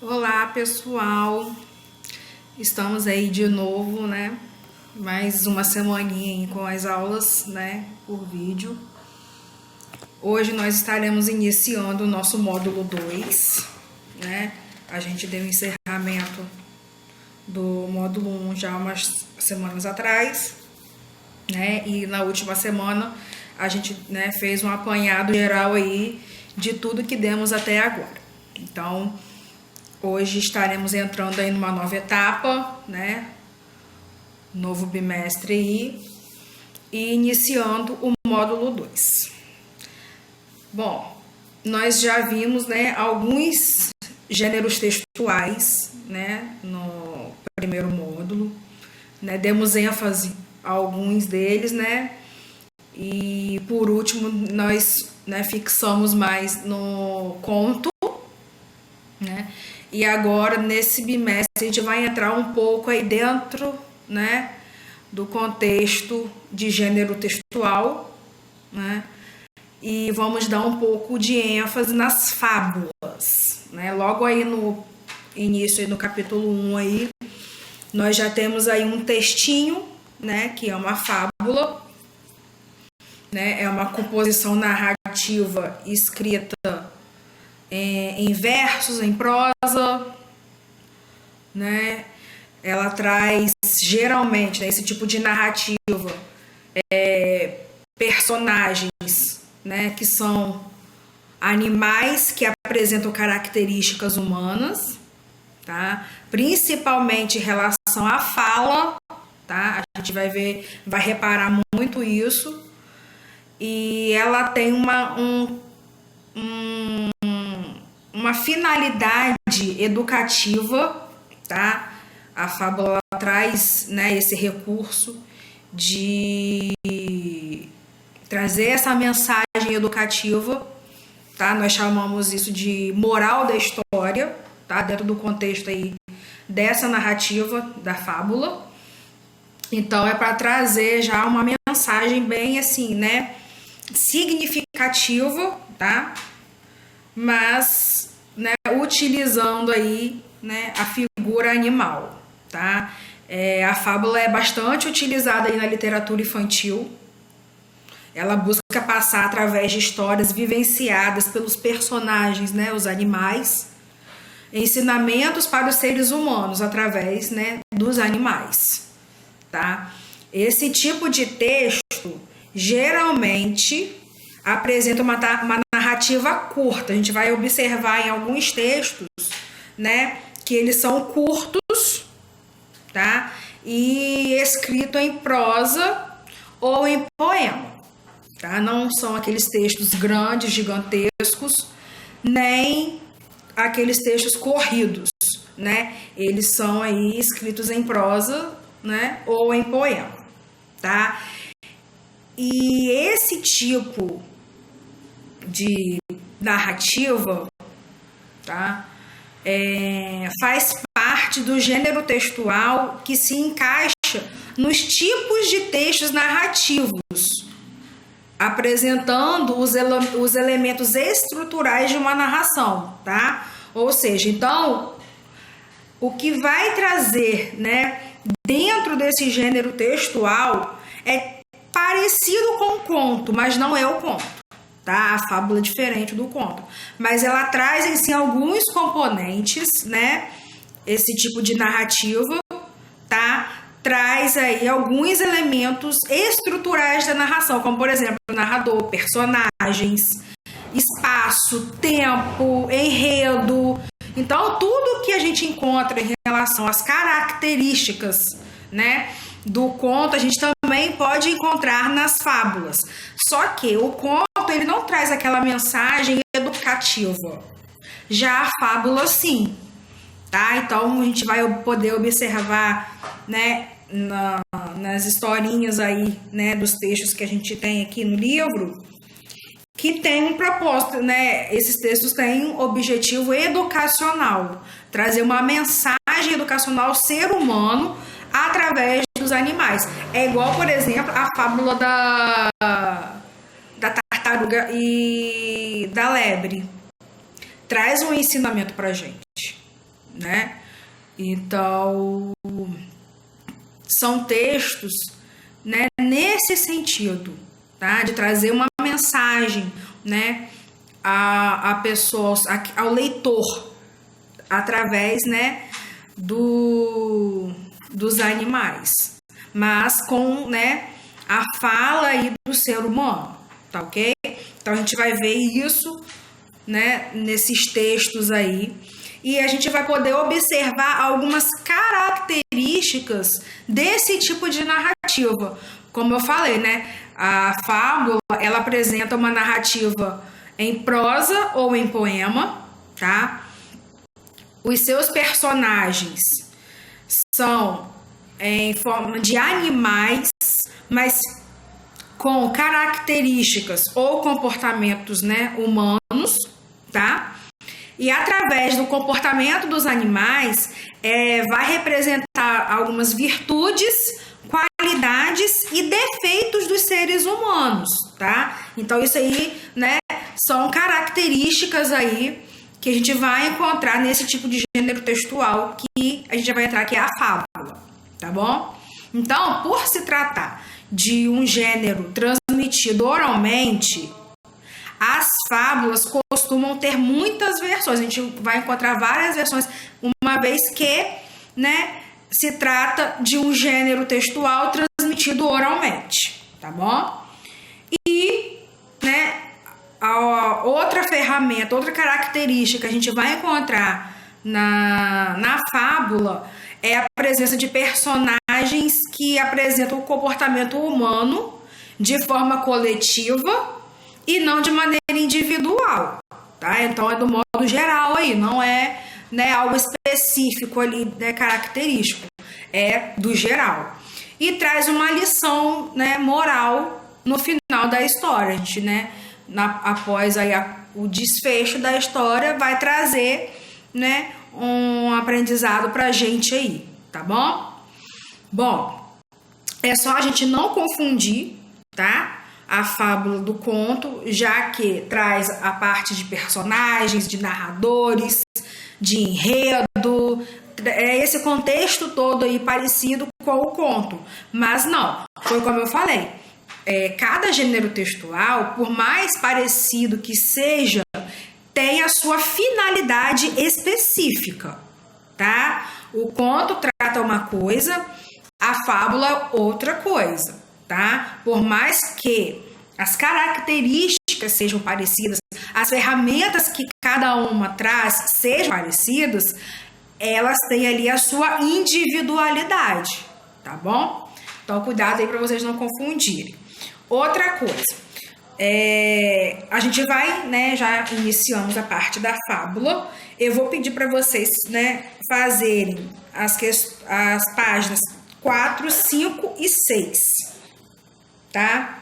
Olá, pessoal. Estamos aí de novo, né? Mais uma semaninha aí com as aulas, né, por vídeo. Hoje nós estaremos iniciando o nosso módulo 2, né? A gente deu encerramento do módulo 1 já umas semanas atrás, né? E na última semana a gente, né, fez um apanhado geral aí de tudo que demos até agora. Então, hoje estaremos entrando aí numa nova etapa, né? Novo bimestre aí, e iniciando o módulo 2. Bom, nós já vimos, né, alguns gêneros textuais, né, no primeiro módulo, né? Demos ênfase a alguns deles, né? E por último, nós, né, fixamos mais no conto, né? E agora, nesse bimestre, a gente vai entrar um pouco aí dentro, né, do contexto de gênero textual, né? E vamos dar um pouco de ênfase nas fábulas, né? Logo aí no início, aí no capítulo 1 aí, nós já temos aí um textinho, né, que é uma fábula, né? É uma composição narrativa escrita em versos, em prosa, né? Ela traz geralmente, né, esse tipo de narrativa, personagens, né, que são animais que apresentam características humanas, tá? Principalmente em relação à fala, tá? A gente vai reparar muito isso. E ela tem uma finalidade educativa, tá? A fábula traz, né, esse recurso de trazer essa mensagem educativa, tá? Nós chamamos isso de moral da história, tá? Dentro do contexto aí dessa narrativa da fábula. Então é para trazer já uma mensagem bem assim, né, significativa, tá? Mas, né, utilizando aí, né, a figura animal, tá? A fábula é bastante utilizada aí na literatura infantil. Ela busca passar através de histórias vivenciadas pelos personagens, né, os animais, ensinamentos para os seres humanos através, né, dos animais, tá? Esse tipo de texto geralmente apresenta uma narrativa curta. A gente vai observar em alguns textos, né, que eles são curtos, tá? E escrito em prosa ou em poema, tá? Não são aqueles textos grandes, gigantescos, nem aqueles textos corridos, né? Eles são aí escritos em prosa, né, ou em poema, tá? E esse tipo de narrativa, tá, faz parte do gênero textual que se encaixa nos tipos de textos narrativos, apresentando os elementos estruturais de uma narração, tá? Ou seja, então, o que vai trazer, né, dentro desse gênero textual é parecido com o conto, mas não é o conto, tá? A fábula é diferente do conto, mas ela traz em si alguns componentes, né? Esse tipo de narrativa, tá? Traz aí alguns elementos estruturais da narração, como por exemplo, narrador, personagens, espaço, tempo, enredo. Então, tudo que a gente encontra em relação às características, né, do conto, a gente também pode encontrar nas fábulas. Só que o conto, ele não traz aquela mensagem educativa. Já a fábula, sim, tá? Então, a gente vai poder observar, né, nas historinhas aí, né, dos textos que a gente tem aqui no livro, que tem um propósito, né? Esses textos têm um objetivo educacional, trazer uma mensagem educacional ao ser humano através dos animais. É igual, por exemplo, a fábula da tartaruga e da lebre. Traz um ensinamento pra gente, né? Então, são textos, né, nesse sentido, tá? De trazer uma mensagem, né, a pessoa, ao leitor, através, né, dos animais, mas com, né, a fala aí do ser humano, tá ok? Então a gente vai ver isso, né, nesses textos aí, e a gente vai poder observar algumas características desse tipo de narrativa. Como eu falei, né, a fábula, ela apresenta uma narrativa em prosa ou em poema, tá? Os seus personagens são em forma de animais, mas com características ou comportamentos, né, humanos, tá? E através do comportamento dos animais, vai representar algumas virtudes, qualidades e defeitos dos seres humanos, tá? Então isso aí, né, são características aí que a gente vai encontrar nesse tipo de gênero textual que a gente vai entrar, que é a fábula, tá bom? Então, por se tratar de um gênero transmitido oralmente, as fábulas costumam ter muitas versões. A gente vai encontrar várias versões, uma vez que, né, se trata de um gênero textual transmitido oralmente, tá bom? E, né, a outra ferramenta, outra característica que a gente vai encontrar na fábula é a presença de personagens que apresentam o comportamento humano de forma coletiva e não de maneira individual, tá? Então é do modo geral aí, não é, né, algo específico ali, né, característico, é do geral. E traz uma lição, né, moral no final da história. A gente, né, após aí o desfecho da história, vai trazer, né, um aprendizado pra gente aí, tá bom? Bom, é só a gente não confundir, tá? A fábula do conto, já que traz a parte de personagens, de narradores, de enredo, esse contexto todo aí parecido com o conto. Mas não, foi como eu falei, cada gênero textual, por mais parecido que seja, tem a sua finalidade específica, tá? O conto trata uma coisa, a fábula outra coisa, tá? Por mais que as características sejam parecidas, as ferramentas que cada uma traz sejam parecidas, elas têm ali a sua individualidade, tá bom? Então, cuidado aí para vocês não confundirem. Outra coisa, a gente vai, né, já iniciamos a parte da fábula. Eu vou pedir para vocês, né, fazerem as páginas 4, 5 e 6, tá?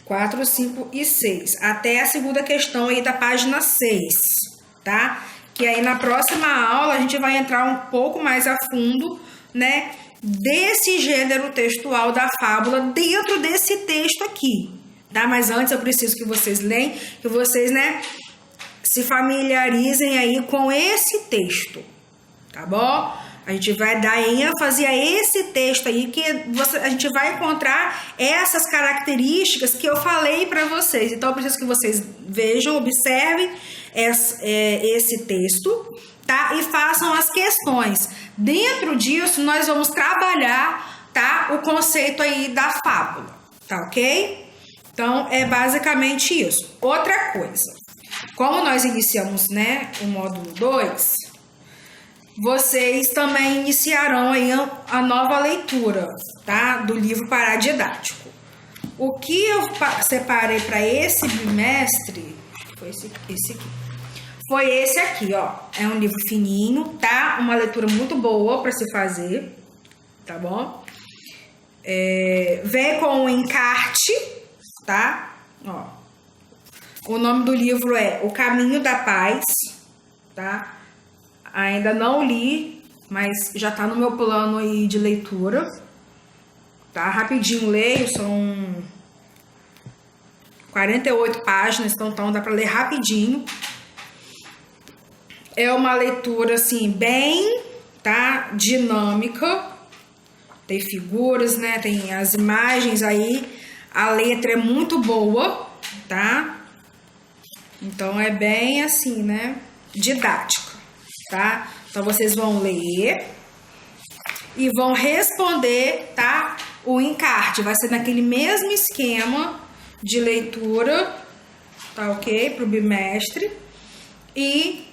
4, 5 e 6, até a segunda questão aí da página 6, tá? Que aí na próxima aula a gente vai entrar um pouco mais a fundo, né, desse gênero textual da fábula dentro desse texto aqui, tá? Mas antes eu preciso que vocês leiam, que vocês, né, se familiarizem aí com esse texto, tá bom? A gente vai dar ênfase a esse texto aí, que a gente vai encontrar essas características que eu falei para vocês. Então, eu preciso que vocês vejam, observem esse texto, tá? E façam as questões. Dentro disso, nós vamos trabalhar, tá, o conceito aí da fábula, tá ok? Então, é basicamente isso. Outra coisa, como nós iniciamos, né, o módulo 2, vocês também iniciarão aí a nova leitura, tá, do livro paradidático. O que eu separei para esse bimestre foi esse aqui. Foi esse aqui, ó. É um livro fininho, tá? Uma leitura muito boa para se fazer, tá bom? Vem com um encarte, tá? Ó. O nome do livro é O Caminho da Paz, tá? Ainda não li, mas já tá no meu plano aí de leitura, tá? Rapidinho leio, são 48 páginas, então dá para ler rapidinho. É uma leitura assim bem, tá, dinâmica. Tem figuras, né? Tem as imagens aí. A letra é muito boa, tá? Então é bem assim, né? Didática, tá? Então vocês vão ler e vão responder, tá? O encarte vai ser naquele mesmo esquema de leitura, tá ok? Pro bimestre. E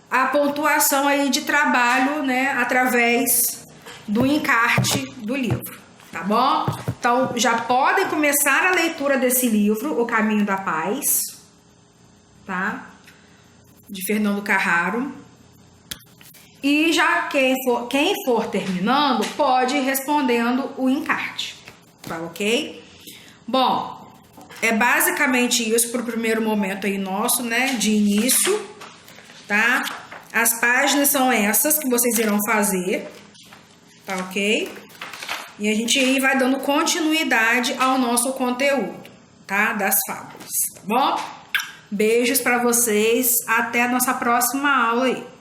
a pontuação aí de trabalho, né? Através do encarte do livro, tá bom? Então já podem começar a leitura desse livro, O Caminho da Paz, tá? De Fernando Carraro. E já quem for terminando pode ir respondendo o encarte, tá ok? Bom, é basicamente isso pro primeiro momento aí nosso, né? De início, tá? As páginas são essas que vocês irão fazer, tá ok? E a gente aí vai dando continuidade ao nosso conteúdo, tá? Das fábulas, tá bom? Beijos para vocês, até a nossa próxima aula aí.